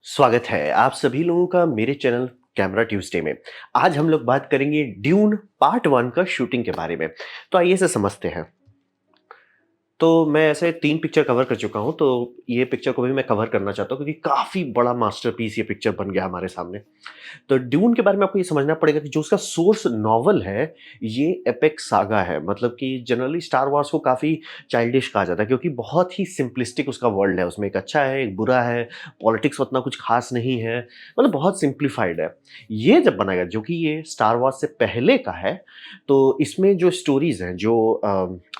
स्वागत है आप सभी लोगों का मेरे चैनल कैमरा ट्यूसडे में। आज हम लोग बात करेंगे ड्यून पार्ट 1 का शूटिंग के बारे में। तो आइए से समझते हैं। तो मैं ऐसे 3 पिक्चर कवर कर चुका हूँ, तो ये पिक्चर को भी मैं कवर करना चाहता हूँ क्योंकि काफ़ी बड़ा मास्टरपीस ये पिक्चर बन गया हमारे सामने। तो ड्यून के बारे में आपको ये समझना पड़ेगा कि जो उसका सोर्स नॉवल है, ये एपिक सागा है। मतलब कि जनरली स्टार वॉर्स को काफ़ी चाइल्डिश कहा जाता है क्योंकि बहुत ही सिंपलिस्टिक उसका वर्ल्ड है। उसमें एक अच्छा है, एक बुरा है, पॉलिटिक्स उतना कुछ खास नहीं है, मतलब बहुत सिंप्लीफाइड है। ये जब बनाया गया, जो कि ये स्टार वॉर्स से पहले का है, तो इसमें जो स्टोरीज़ हैं, जो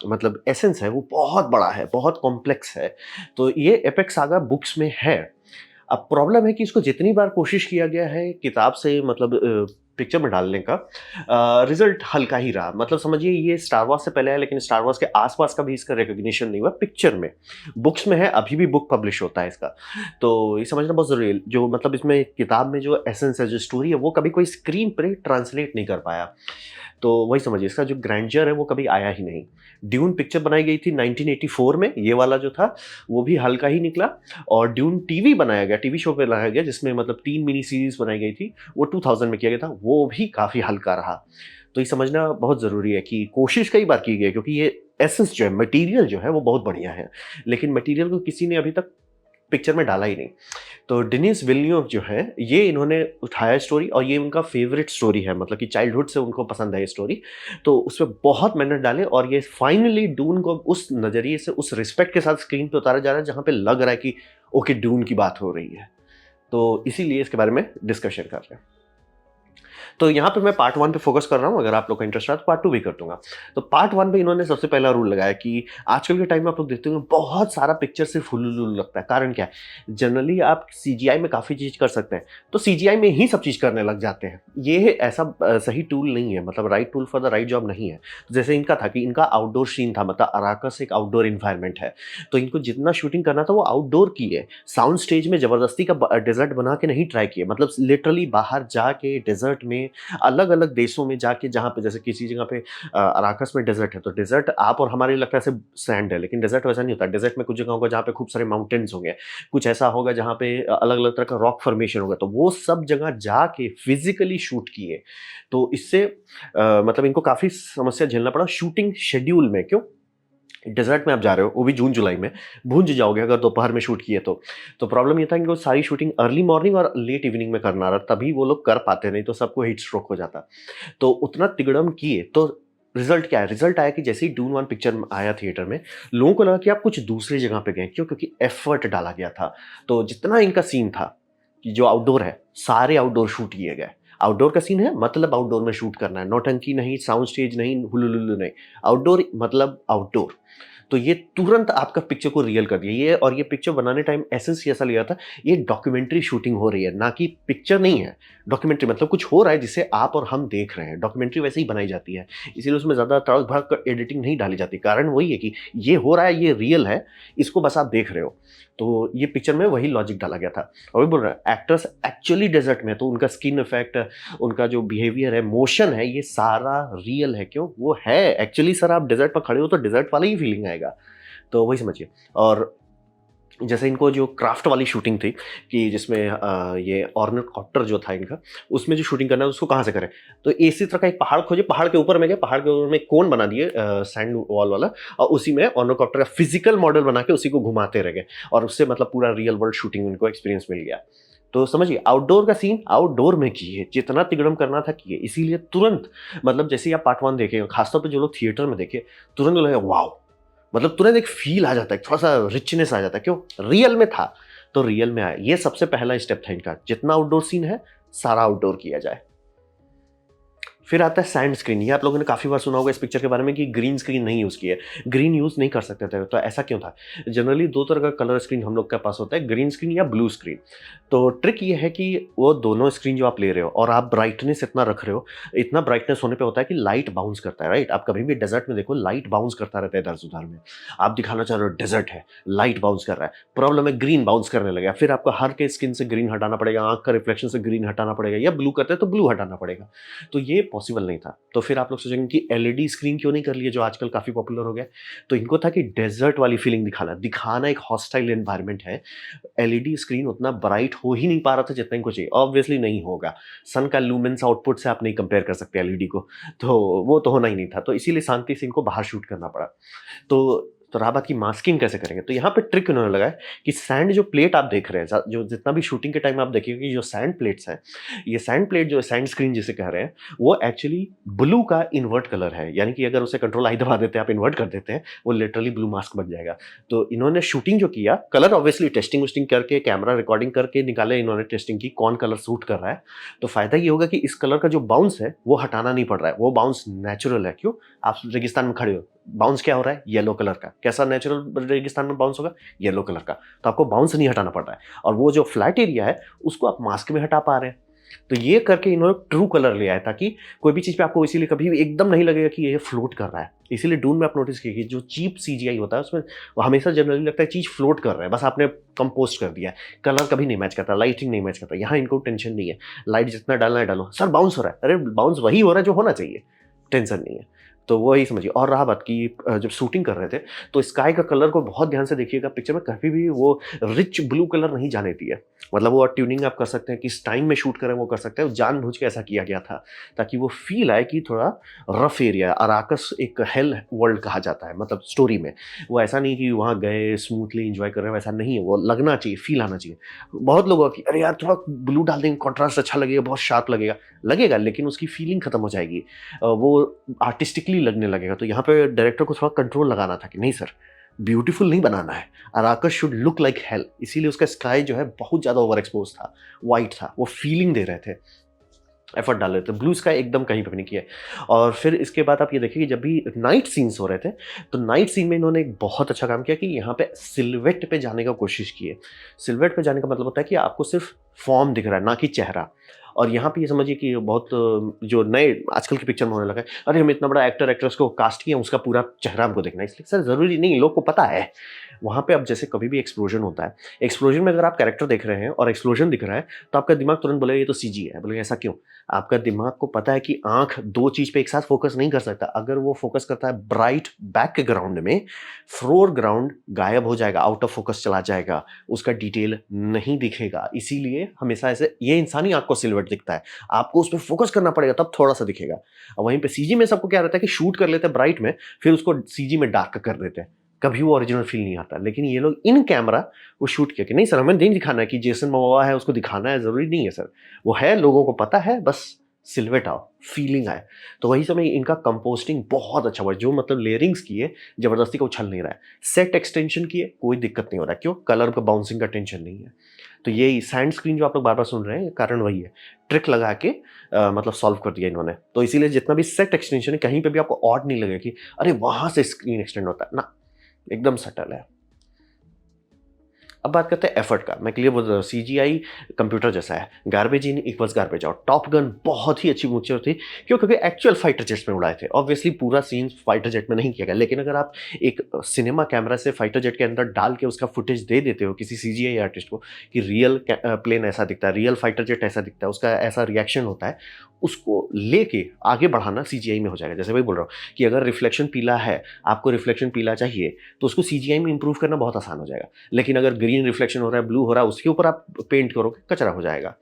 मतलब एसेंस है, वो बहुत बड़ा है, बहुत कॉम्प्लेक्स है। तो ये एपिक सागा बुक्स में है। अब प्रॉब्लम है कि इसको जितनी बार कोशिश किया गया है किताब से मतलब पिक्चर में डालने का, रिजल्ट हल्का ही रहा। मतलब समझिए ये स्टार वॉर्स से पहले है, लेकिन स्टार वॉर्स के आसपास का भी इसका रिकॉग्निशन नहीं हुआ पिक्चर में। बुक्स में है, अभी भी बुक पब्लिश होता है इसका। तो ये समझना बहुत ज़रूरी है। जो मतलब इसमें किताब में जो एसेंस है, जो स्टोरी है, वो कभी कोई स्क्रीन पर ट्रांसलेट नहीं कर पाया। तो वही समझिए इसका जो ग्रैंडयर है वो कभी आया ही नहीं। ड्यून पिक्चर बनाई गई थी 1984 में, ये वाला जो था वो भी हल्का ही निकला। और ड्यून टीवी बनाया गया, टीवी शो पे लाया गया, जिसमें मतलब 3 मिनी सीरीज़ बनाई गई थी, वो 2000 में किया गया था, वो भी काफ़ी हल्का रहा। तो ये समझना बहुत ज़रूरी है कि कोशिश कई बार की गई है क्योंकि ये एसेंस जो है, मटेरियल जो है वो बहुत बढ़िया है, लेकिन मटेरियल को किसी ने अभी तक पिक्चर में डाला ही नहीं। तो डेनिस विल्नियोव जो है, ये इन्होंने उठाया स्टोरी और ये उनका फेवरेट स्टोरी है। मतलब कि चाइल्डहुड से उनको पसंद है ये स्टोरी। तो उसमें बहुत मेहनत डाले और ये फाइनली डून को उस नज़रिए से, उस रिस्पेक्ट के साथ स्क्रीन पे उतारा जा रहा है जहाँ पे लग रहा है कि ओके, डून की बात हो रही है। तो इसीलिए इसके बारे में डिस्कशन कर रहे हैं। तो यहाँ पे मैं पार्ट 1 पे फोकस कर रहा हूँ। अगर आप लोग का इंटरेस्ट रहा तो पार्ट 2 भी कर दूंगा। तो पार्ट 1 पे इन्होंने सबसे पहला रूल लगाया कि आजकल के टाइम में आप लोग देखते होंगे बहुत सारा पिक्चर सिर्फ हुलुलुलु लगता है। कारण क्या है? जनरली आप सीजीआई में काफ़ी चीज़ कर सकते हैं, तो सीजीआई में ही सब चीज़ करने लग जाते हैं। ये ऐसा सही टूल नहीं है, मतलब right tool for the right job नहीं है। जैसे इनका था कि इनका आउटडोर सीन था, मतलब अराकस एक आउटडोर इन्वायरमेंट है, तो इनको जितना शूटिंग करना था वो आउटडोर की है। साउंड स्टेज में ज़बरदस्ती का डेजर्ट बना के नहीं ट्राई किए, मतलब लिटरली बाहर जाके डेजर्ट में, अलग अलग देशों में जाके, जहाँ पे जैसे किसी जगह पे अराकस में डेजर्ट है, तो डेजर्ट आप और हमारे लगता है ऐसे सैंड है, लेकिन डेजर्ट वैसा नहीं होता। डेजर्ट में कुछ जगह होगा जहाँ पे खूब सारे माउंटेन्स होंगे, कुछ ऐसा होगा जहाँ पे अलग अलग तरह का रॉक फॉर्मेशन होगा, तो वो सब जगह जाके फिजिकली शूट किए। तो इससे मतलब इनको काफ़ी समस्या झेलना पड़ा शूटिंग शेड्यूल में। क्यों? डेजर्ट में आप जा रहे हो, वो भी जून जुलाई में, भूंज जाओगे अगर दोपहर में शूट किए तो प्रॉब्लम ये था कि वो सारी शूटिंग अर्ली मॉर्निंग और लेट इवनिंग में करना रहा, तभी वो लोग कर पाते, नहीं तो सबको हीट स्ट्रोक हो जाता। तो उतना तिगड़म किए तो रिजल्ट क्या है? रिजल्ट आया कि जैसे ही डून 1 पिक्चर आया थिएटर में, लोगों को लगा कि आप कुछ दूसरी जगह पे गए। क्यों? क्योंकि एफर्ट डाला गया था। तो जितना इनका सीन था कि जो आउटडोर है, सारे आउटडोर शूट किए गए। आउटडोर का सीन है मतलब आउटडोर में शूट करना है, नौटंकी नहीं, साउंड स्टेज नहीं, हुलुलुलु नहीं। आउटडोर मतलब आउटडोर। तो ये तुरंत आपका पिक्चर को रियल कर दिया ये। और ये पिक्चर बनाने टाइम एसेंस ऐसा लिया था, ये डॉक्यूमेंट्री शूटिंग हो रही है, ना कि पिक्चर नहीं है। डॉक्यूमेंट्री मतलब कुछ हो रहा है जिसे आप और हम देख रहे हैं। डॉक्यूमेंट्री वैसे ही बनाई जाती है, इसीलिए उसमें ज़्यादा तड़क भड़क एडिटिंग नहीं डाली जाती। कारण वही है कि ये हो रहा है, ये रियल है, इसको बस आप देख रहे हो। तो ये पिक्चर में वही लॉजिक डाला गया था। और वही बोल रहा है, एक्टर्स एक्चुअली डेजर्ट में, तो उनका स्किन इफेक्ट, उनका जो बिहेवियर है, मोशन है, ये सारा रियल है। क्यों? वो है एक्चुअली। सर आप डेजर्ट पर खड़े हो तो डेजर्ट वाला ही फीलिंग आएगा। तो वही समझिए। और जैसे इनको जो क्राफ्ट वाली शूटिंग थी कि जिसमें ये ऑर्निथॉप्टर जो था इनका, उसमें जो शूटिंग करना है उसको कहाँ से करें? तो इसी तरह का एक पहाड़ खोजे, पहाड़ के ऊपर में गए, पहाड़ के ऊपर में कोन बना दिए सैंड वॉल वाला, और उसी में ऑर्निथॉप्टर का फिजिकल मॉडल बना के उसी को घुमाते रह गए। और उससे मतलब पूरा रियल वर्ल्ड शूटिंग उनको एक्सपीरियंस मिल गया। तो समझिए, आउटडोर का सीन आउटडोर में किए, जितना तिगड़म करना था किए। इसीलिए तुरंत, मतलब जैसे ही आप पार्ट 1 देखे, खासतौर पे जो लोग थिएटर में देखे, तुरंत लगे वाओ। मतलब तुरंत एक फील आ जाता है, थोड़ा-सा रिचनेस आ जाता है। क्यों? रियल में था, तो रियल में आया। ये सबसे पहला स्टेप था इनका, जितना आउटडोर सीन है, सारा आउटडोर किया जाए। फिर आता है सैंड स्क्रीन। ये आप लोगों ने काफ़ी बार सुना होगा इस पिक्चर के बारे में कि ग्रीन स्क्रीन नहीं यूज़ की है। ग्रीन यूज़ नहीं कर सकते थे, तो ऐसा क्यों था? जनरली 2 तरह का कलर स्क्रीन हम लोग के पास होता है, ग्रीन स्क्रीन या ब्लू स्क्रीन। तो ट्रिक ये है कि वो दोनों स्क्रीन जो आप ले रहे हो और आप ब्राइटनेस इतना रख रहे हो, इतना ब्राइटनेस होने पे होता है कि लाइट बाउंस करता है, राइट? आप कभी भी डेज़र्ट में देखो, लाइट बाउंस करता रहता है इधर से उधर में। आप दिखाना चाह रहे हो डेज़र्ट है, लाइट बाउंस कर रहा है। प्रॉब्लम है ग्रीन बाउंस करने लगेगा, फिर आपको हर के स्किन से ग्रीन हटाना पड़ेगा, आँख का रिफ्लेक्शन से ग्रीन हटाना पड़ेगा, या ब्लू करते हैं तो ब्लू हटाना पड़ेगा। तो ये पॉसिबल नहीं था। तो फिर आप लोग सोचेंगे कि एलईडी स्क्रीन क्यों नहीं कर लिए, जो आजकल काफ़ी पॉपुलर हो गया। तो इनको था कि डेज़र्ट वाली फीलिंग दिखाना एक हॉस्टाइल एनवायरनमेंट है। एलईडी स्क्रीन उतना ब्राइट हो ही नहीं पा रहा था जितना इनको चाहिए। ऑब्वियसली नहीं होगा। सन का लुमेंस आउटपुट से आप नहीं कंपेयर कर सकते एलईडी को, तो वो तो होना ही नहीं था। तो इसीलिए शांति से इनको बाहर शूट करना पड़ा। तो रहा बात की मास्किंग कैसे करेंगे, तो यहाँ पे ट्रिक उन्होंने लगाया कि सैंड जो प्लेट आप देख रहे हैं, जो जितना भी शूटिंग के टाइम आप देखिएगा कि जो सैंड प्लेट्स हैं, ये सैंड प्लेट जो सैंड स्क्रीन जिसे कह रहे हैं, वो एक्चुअली ब्लू का इन्वर्ट कलर है। यानी कि अगर उसे कंट्रोल आई दबा देते हैं, आप इन्वर्ट कर देते हैं, वो लिटरली ब्लू मास्क बन जाएगा। तो इन्होंने शूटिंग जो किया, कलर ऑब्वियसली टेस्टिंग वेस्टिंग करके, कैमरा रिकॉर्डिंग करके निकाले इन्होंने टेस्टिंग की, कौन कलर सूट कर रहा है। तो फायदा ये होगा कि इस कलर का जो बाउंस है वो हटाना नहीं पड़ रहा है, वो बाउंस नेचुरल है। क्यों? आप रेगिस्तान में खड़े हो, बाउंस क्या हो रहा है? येलो कलर का। कैसा नेचुरल रेगिस्तान में बाउंस होगा? येलो कलर का। तो आपको बाउंस नहीं हटाना पड़ रहा है, और वो जो फ्लैट एरिया है उसको आप मास्क में हटा पा रहे हैं। तो ये करके इन्होंने ट्रू कलर ले आया, ताकि कोई भी चीज़ पे आपको इसीलिए कभी भी एकदम नहीं लगेगा कि ये फ्लोट कर रहा है। इसीलिए डून में आप नोटिस कीजिए, जो चीप सीजीआई होता है उसमें वो हमेशा जनरली लगता है चीज़ फ्लोट कर रहा है, बस आपने कंपोस्ट कर दिया है। कलर कभी नहीं मैच करता, लाइटिंग नहीं मैच करता। यहाँ इनको टेंशन नहीं है, लाइट जितना डालना है डालो। सर बाउंस हो रहा है, अरे बाउंस वही हो रहा है जो होना चाहिए, टेंशन नहीं है। तो वही समझिए। और रहा बात कि जब शूटिंग कर रहे थे तो स्काई का कलर को बहुत ध्यान से देखिएगा, पिक्चर में कभी भी वो रिच ब्लू कलर नहीं जाने दिया। मतलब वो ट्यूनिंग आप कर सकते हैं, किस टाइम में शूट करें वो कर सकते हैं, जानबूझ के ऐसा किया गया था ताकि वो फील आए कि थोड़ा रफ एरिया। अराकस एक हेल वर्ल्ड कहा जाता है, मतलब स्टोरी में वो ऐसा नहीं कि वहाँ गए स्मूथली इंजॉय कर रहे हैं, वैसा नहीं है। वो लगना चाहिए, फील आना चाहिए। बहुत लोगों की अरे यार थोड़ा ब्लू डाल देंगे, कॉन्ट्रास्ट अच्छा लगेगा, बहुत शार्प लगेगा, लेकिन उसकी फीलिंग खत्म हो जाएगी, वो आर्टिस्टिकली लगने लगेगा। तो यहाँ पे डायरेक्टर को थोड़ा कंट्रोल लगाना था कि नहीं सर, ब्यूटीफुल नहीं बनाना है, अराकस शुड लुक लाइक हेल। इसीलिए उसका स्काई जो है बहुत ज़्यादा ओवर एक्सपोज था, वाइट था, वो फीलिंग दे रहे थे, एफर्ट डाल रहे थे। ब्लू स्काई एकदम कहीं पे भी नहीं किया। और फिर इसके बाद आप ये देखिए कि जब भी नाइट सीन्स हो रहे थे, तो नाइट सीन में इन्होंने एक बहुत अच्छा काम किया कि यहाँ पे सिल्वेट पे जाने का कोशिश की है। सिल्वेट पे जाने का मतलब होता है कि आपको सिर्फ फॉर्म दिख रहा है, ना कि चेहरा। और यहाँ पे ये समझिए कि बहुत जो नए आजकल की पिक्चर में होने लगा है, अरे हम इतना बड़ा एक्टर एक्ट्रेस को कास्ट किया, उसका पूरा चेहरा हमको देखना है। इसलिए सर ज़रूरी नहीं, लोग को पता है। वहाँ पे अब जैसे कभी भी एक्सप्लोजन होता है, एक्सप्लोजन में अगर आप कैरेक्टर देख रहे हैं और एक्सप्लोजन दिख रहा है, तो आपका दिमाग तुरंत बोलेगा ये तो सीजी है। बोलेगा ऐसा क्यों? आपका दिमाग को पता है कि आँख 2 चीज़ पे एक साथ फोकस नहीं कर सकता। अगर वो फोकस करता है ब्राइट बैकग्राउंड में, फोरग्राउंड गायब हो जाएगा, आउट ऑफ फोकस चला जाएगा, उसका डिटेल नहीं दिखेगा। इसीलिए हमेशा ऐसे ये इंसानी आँख को सिल्हूट दिखता है, आपको उस पे फोकस करना पड़ेगा तब थोड़ा-सा दिखेगा। और वहीं पे सीजी में सबको क्या रहता है कि शूट कर लेते हैं ब्राइट में, फिर उसको सीजी में डार्क कर देते हैं। कभी वो ओरिजिनल फील नहीं आता। लेकिन ये लोग इन कैमरा वो शूट किया कि नहीं सर, हमें नहीं दिखाना है कि जेसन मोमोआ है उसको दिखाना है, ज़रूरी नहीं है सर। वो है, लोगों को पता है, बस सिल्हूट आओ, फीलिंग आए। तो वही समय इनका कंपोस्टिंग बहुत अच्छा हुआ, जो मतलब लेयरिंग्स किए, ज़बरदस्ती का उछल नहीं रहा है। सेट एक्सटेंशन किए, कोई दिक्कत नहीं हो रहा है। क्यों? कलर का बाउंसिंग का टेंशन नहीं है। तो यही सैंड स्क्रीन जो आप लोग बार-बार सुन रहे हैं, कारण वही है। ट्रिक लगा के मतलब सॉल्व कर दिया इन्होंने। तो इसीलिए जितना भी सेट एक्सटेंशन है, कहीं पे भी आपको ऑड नहीं लगेगा कि अरे वहाँ से स्क्रीन एक्सटेंड होता है, ना, एकदम सटल है। अब बात करते हैं एफर्ट का। मैं क्लियर बोल रहा हूँ, सीजीआई कंप्यूटर जैसा है, गार्बेज इन equals garbage out. Top gun बहुत ही अच्छी पिक्चर थी। क्यों? क्योंकि एक्चुअल फाइटर जेट्स में उड़ाए थे। ऑब्वियसली पूरा सीन फाइटर जेट में नहीं किया गया, लेकिन अगर आप एक सिनेमा कैमरा से फाइटर जेट के अंदर डाल के उसका फुटेज दे देते हो किसी सीजीआई आर्टिस्ट को कि रियल प्लेन ऐसा दिखता है, रियल फाइटर जेट ऐसा दिखता है, उसका ऐसा रिएक्शन होता है, उसको लेके आगे बढ़ाना सीजीआई में हो जाएगा। जैसे मैं बोल रहा हूँ कि अगर रिफ्लेक्शन पीला है, आपको रिफ्लेक्शन पीला चाहिए, तो उसको सीजीआई में इंप्रूव करना बहुत आसान हो जाएगा। लेकिन अगर ग्रीन रिफ्लेक्शन हो रहा है, ब्लू हो रहा है, उसके ऊपर आप पेंट करोगे, कचरा हो जाएगा।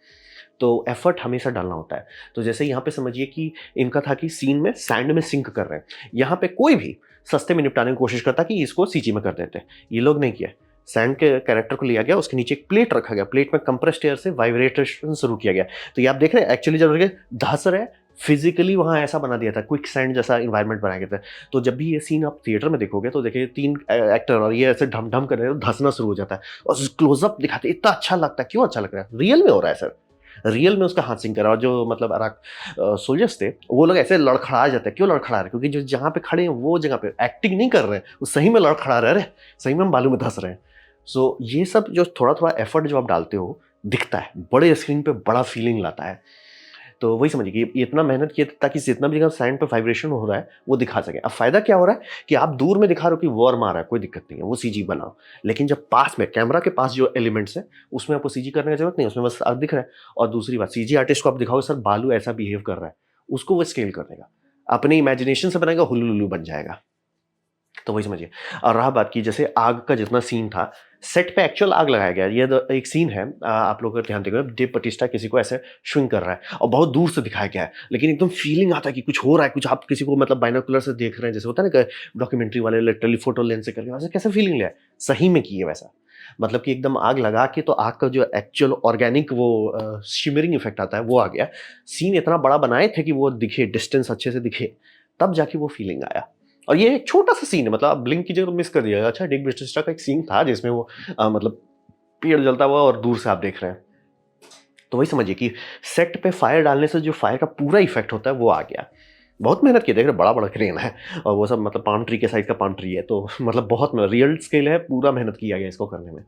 तो एफर्ट हमेशा डालना होता है। तो जैसे यहाँ पे समझिए कि इनका था कि सीन में सैंड में सिंक कर रहे हैं, यहाँ पे कोई भी सस्ते में निपटाने की कोशिश करता कि इसको सीजी में कर देते, ये लोग नहीं किया। सैंड के कैरेक्टर को लिया गया, उसके नीचे एक प्लेट रखा गया, प्लेट में कंप्रेस्ड एयर से वाइब्रेशन शुरू किया गया। तो ये आप देख रहे हैं एक्चुअली जब धस रहे हैं, फिजिकली वहाँ ऐसा बना दिया था, क्विक सैंड जैसा इन्वायरमेंट बनाया गया था। तो जब भी ये सीन आप थिएटर में देखोगे तो देखिए 3 एक्टर और ये ऐसे ढम ढम कर रहे हैं, धंसना शुरू हो जाता है और क्लोजअप दिखाते, इतना अच्छा लगता है। क्यों अच्छा लग रहा है? रियल में हो रहा है सर, रियल में उसका हाथ सिंक करा। और जो मतलब अराक सोल्जर्स थे, वो लोग ऐसे लड़खड़ा जाते हैं। क्यों लड़खड़ा रहे? क्योंकि जो जहाँ पे खड़े हैं वो जगह पे एक्टिंग नहीं कर रहे हैं, वो सही में लड़खड़ा रहे, सही में हम बालू में धंस रहे हैं। सो ये सब जो थोड़ा थोड़ा एफर्ट जो आप डालते हो दिखता है, बड़े स्क्रीन पे बड़ा फीलिंग लाता है। तो वही समझिए कि ये इतना मेहनत किया ताकि जितना भी जगह सैंड पे वाइब्रेशन हो रहा है वो दिखा सके। अब फायदा क्या हो रहा है कि आप दूर में दिखा रहे हो कि वॉर्म आ रहा है, कोई दिक्कत नहीं है, वो सीजी बनाओ। लेकिन जब पास में कैमरा के पास जो एलिमेंट्स है उसमें आपको सीजी करने की जरूरत नहीं है, उसमें बस दिख रहा है। और दूसरी बात, सीजी आर्टिस्ट को आप दिखाओ सर बालू ऐसा बिहेव कर रहा है, उसको वो स्केल कर देगा, अपने इमेजिनेशन से बनाएगा, हुलुलुलु बन जाएगा। तो वही समझिए। और रहा बात की जैसे आग का जितना सीन था, सेट पे एक्चुअल आग लगाया गया है। ये एक सीन है, आप लोग अगर ध्यान देंगे, डेव बाटिस्टा किसी को ऐसे स्विंग कर रहा है और बहुत दूर से दिखाया गया है, लेकिन एकदम फीलिंग आता है कि कुछ हो रहा है, कुछ आप किसी को मतलब बाइनोकुलर से देख रहे हैं, जैसे होता है ना डॉक्यूमेंट्री वाले लिटरली फोटो लेंस से करके, वैसे कैसे फीलिंग लिया है, सही में की है वैसा। मतलब कि एकदम आग लगा के तो आग का जो एक्चुअल ऑर्गेनिक वो शिमरिंग इफेक्ट आता है वो आ गया। सीन इतना बड़ा बनाए थे कि वो दिखे, डिस्टेंस अच्छे से दिखे, तब जाके वो फीलिंग आया। और ये एक छोटा सा सीन है, मतलब आप ब्लिंक कीजिए तो मिस कर दिएगा। अच्छा, डेव बाटिस्टा का एक सीन था जिसमें वो मतलब पेड़ जलता हुआ और दूर से आप देख रहे हैं। तो वही समझिए कि सेट पे फायर डालने से जो फायर का पूरा इफेक्ट होता है वो आ गया। बहुत मेहनत की, देख रहे बड़ा बड़ा क्रेन है और वो सब मतलब पाम ट्री के साइज का पाम ट्री है, तो मतलब बहुत रियल स्केल है, पूरा मेहनत किया गया इसको करने में।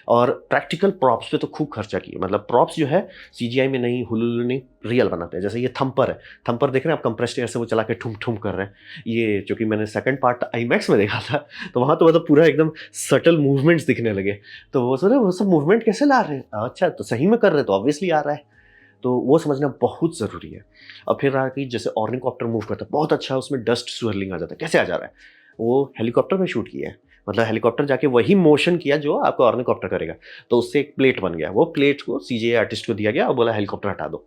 और प्रैक्टिकल प्रॉप्स पे तो खूब खर्चा किया, मतलब प्रॉप्स जो है सीजीआई में नहीं, हुलुलु नहीं, रियल बनाते हैं। जैसे ये थंपर है, थंपर देख रहे हैं आप, कंप्रेस्ड एयर से वो चला के ठुम ठुम कर रहे हैं। ये चूंकि मैंने सेकंड पार्ट आईमैक्स में देखा था, तो वहाँ तो मतलब पूरा एकदम सटल मूवमेंट्स दिखने लगे। तो वो सोचे वो सब मूवमेंट कैसे ला रहे हैं, अच्छा तो सही में कर रहे हैं तो ऑब्वियसली आ रहा है। तो वो समझना बहुत ज़रूरी है। और फिर रहा कि जैसे ऑर्निकॉप्टर मूव करता है, बहुत अच्छा उसमें डस्ट स्विरलिंग आ जाता है, कैसे आ जा रहा है, वो हेलीकॉप्टर में शूट किया है। मतलब हेलीकॉप्टर जाके वही मोशन किया जो आपको ऑर्निकॉप्टर करेगा, तो उससे एक प्लेट बन गया, वो प्लेट को सीजीआई आर्टिस्ट को दिया गया और बोला हेलीकॉप्टर हटा दो,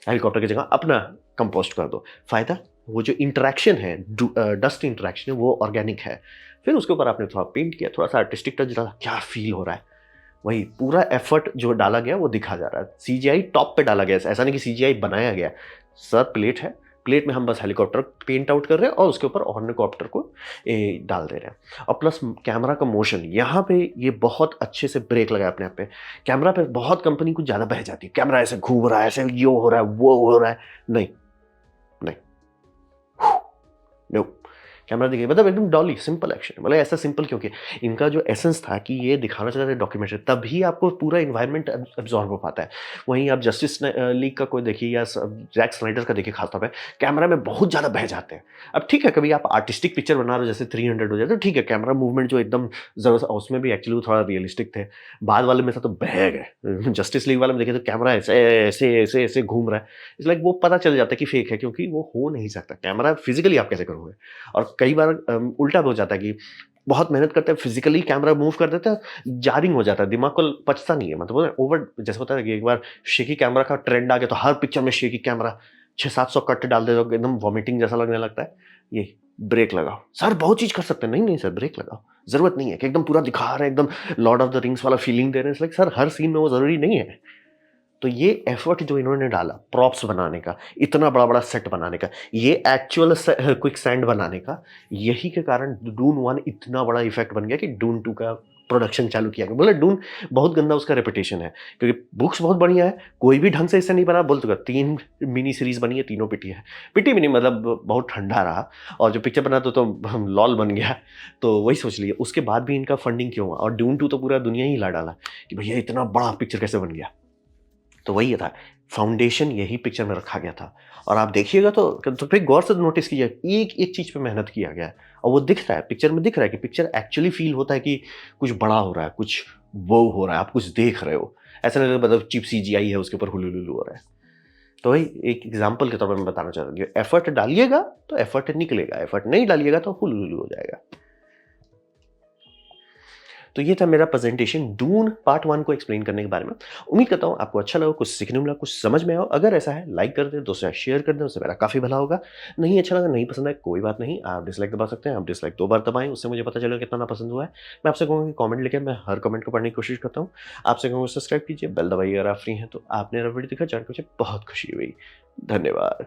हेलीकॉप्टर की जगह अपना कंपोस्ट कर दो। फायदा, वो जो इंटरेक्शन है, डस्ट इंटरेक्शन है, वो ऑर्गेनिक है। फिर उसके ऊपर आपने थोड़ा पेंट किया, थोड़ा सा आर्टिस्टिक टच डाला, क्या फील हो रहा है, वही पूरा एफर्ट जो डाला गया वो दिखा जा रहा है। सीजीआई टॉप पे डाला गया है, ऐसा नहीं कि सीजीआई बनाया गया। सर प्लेट है, प्लेट में हम बस हेलीकॉप्टर पेंट आउट कर रहे हैं और उसके ऊपर ऑर्निकॉप्टर को डाल दे रहे हैं। और प्लस कैमरा का मोशन यहाँ पे ये बहुत अच्छे से ब्रेक लगाया अपने आप पे। कैमरा पे बहुत कंपनी कुछ ज़्यादा बह जाती है, कैमरा ऐसे घूम रहा है, ऐसे यो हो रहा है, वो हो रहा है, नहीं नहीं, नो, कैमरा देखिए, मतलब एकदम डॉली सिंपल एक्शन है। मतलब ऐसा सिंपल क्योंकि इनका जो एसेंस था कि ये दिखाना चाहते थे डॉक्यूमेंट्री, तभी आपको पूरा इन्वायरमेंट एब्जॉर्ब हो पाता है। वहीं आप जस्टिस लीग का कोई देखिए या जैक स्नाइडर का देखिए, खासतौर पे कैमरा में बहुत ज़्यादा बह जाते हैं। अब ठीक है, कभी आप आर्टिस्टिक पिक्चर बना रहे हो जैसे 300 हो जाए तो ठीक है, कैमरा मूवमेंट जो एकदम ज़रूरत, उसमें भी एक्चुअली थोड़ा रियलिस्टिक थे। बाद वाले में से तो बह गए। जस्टिस लीग वाले में देखिए तो कैमरा ऐसे ऐसे ऐसे ऐसे घूम रहा है, इस लाइक वो पता चल जाता है कि फेक है, क्योंकि वो हो नहीं सकता। कैमरा फिजिकली आप कैसे करोगे। और कई बार उल्टा भी हो जाता है कि बहुत मेहनत करते हैं, फिजिकली कैमरा मूव कर देते हैं, जारिंग हो जाता है, दिमाग को पचता नहीं है। मतलब ओवर, जैसे होता है कि एक बार शेकी कैमरा का ट्रेंड आ गया तो हर पिक्चर में शेकी कैमरा, 600-700 कट डाल दे तो एकदम वॉमिटिंग जैसा लगने लगता है। ये ब्रेक लगाओ सर, बहुत चीज कर सकते हैं, नहीं नहीं सर ब्रेक लगाओ, जरूरत नहीं है कि एकदम पूरा दिखा रहे हैं, एकदम लॉर्ड ऑफ द रिंग्स वाला फीलिंग दे रहे हैं। सर हर सीन में वो जरूरी नहीं है। तो ये एफर्ट जो इन्होंने डाला प्रॉप्स बनाने का, इतना बड़ा बड़ा सेट बनाने का, ये एक्चुअल क्विक सैंड बनाने का, यही के कारण डून 1 इतना बड़ा इफेक्ट बन गया कि डून 2 का प्रोडक्शन चालू किया गया। बोले डून बहुत गंदा उसका रेपुटेशन है, क्योंकि बुक्स बहुत बढ़िया है, कोई भी ढंग से इससे नहीं बना। बोल चुका 3 मिनी सीरीज बनी है, तीनों पिटी है, पिटी भी नहीं मतलब बहुत ठंडा रहा। और जो पिक्चर बना तो लॉल बन गया। तो वही सोच लिया, उसके बाद भी इनका फंडिंग क्यों हुआ। और डून 2 तो पूरा दुनिया ही ला डाला कि भैया इतना बड़ा पिक्चर कैसे बन गया। तो वही था, फाउंडेशन यही पिक्चर में रखा गया था। और आप देखिएगा तो फिर गौर से नोटिस कीजिए, एक एक चीज़ पे मेहनत किया गया है और वो दिख रहा है पिक्चर में, दिख रहा है कि पिक्चर एक्चुअली फील होता है कि कुछ बड़ा हो रहा है, कुछ वो हो रहा है, आप कुछ देख रहे हो। ऐसा नहीं मतलब चिप सीजीआई है उसके ऊपर हुलुलुलु हो रहा है। तो वही एक एग्जाम्पल के तौर पर मैं बताना चाहता हूँ, एफर्ट डालिएगा तो एफर्ट निकलेगा, एफर्ट नहीं डालिएगा तो हुलुलुलु हो जाएगा। तो ये था मेरा प्रेजेंटेशन डून पार्ट 1 को एक्सप्लेन करने के बारे में। उम्मीद करता हूँ आपको अच्छा लगा, कुछ सीखने मिला, कुछ समझ में आया। अगर ऐसा है लाइक कर दें, दोस्तों शेयर कर दें, उससे मेरा काफ़ी भला होगा। नहीं अच्छा लगा, नहीं पसंद है, कोई बात नहीं, आप डिसलाइक दबा सकते हैं। आप डिसलाइक 2 बार दबाएं, उससे मुझे पता चलेगा कितना ना पसंद हुआ है। मैं आपसे कहूँगा कि कॉमेंट लिखें, मैं हर कमेंट को पढ़ने की कोशिश करता हूँ। आपसे कहूँगा सब्सक्राइब कीजिए, बेल दबाइए अगर आप फ्री हैं तो। आपने मेरा वीडियो देखा, जानकर मुझे बहुत खुशी हुई। धन्यवाद।